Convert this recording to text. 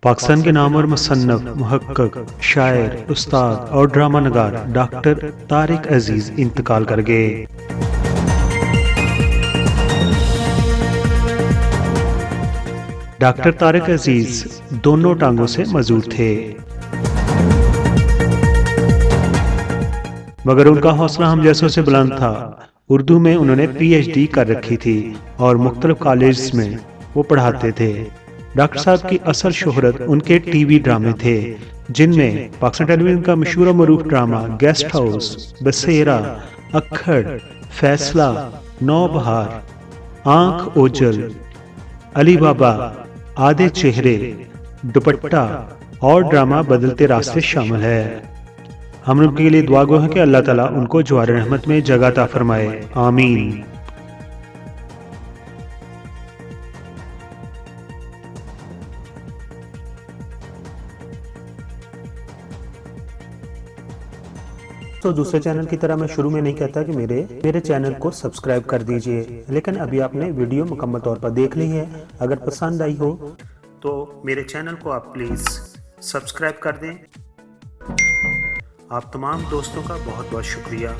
पाकिस्तान के नामवर मुसन्नफ, मुहक्किक, शायर, उस्ताद और ड्रामा नगार डॉक्टर तारिक अजीज इंतकाल कर गए। डॉक्टर तारिक अजीज दोनों टांगों से मजबूत थे, मगर उनका हौसला हम जैसों से बुलंद था। उर्दू में उन्होंने PhD कर रखी थी और मुख्तलिफ कॉलेज में वो पढ़ाते थे। डॉक्टर साहब की असल शोहरत उनके टीवी ड्रामे थे, जिनमें पाकिस्तान टेलीविजन का मशहूर और मरूफ ड्रामा गेस्ट हाउस, बसेरा, अक्खड़, फैसला, नौबहार, आंख ओझल, अली बाबा, आधे चेहरे, दुपट्टा और ड्रामा बदलते रास्ते शामिल है। हम उनके लिए दुआ गो है कि अल्लाह ताला उनको जवार रहमत में जगह अता फरमाए, आमीन। तो दूसरे चैनल की तरह मैं शुरू में नहीं कहता कि मेरे चैनल को सब्सक्राइब कर दीजिए, लेकिन अभी आपने वीडियो मुकम्मल तौर पर देख ली है। अगर पसंद आई हो तो मेरे चैनल को आप प्लीज़ सब्सक्राइब कर दें। आप तमाम दोस्तों का बहुत बहुत शुक्रिया।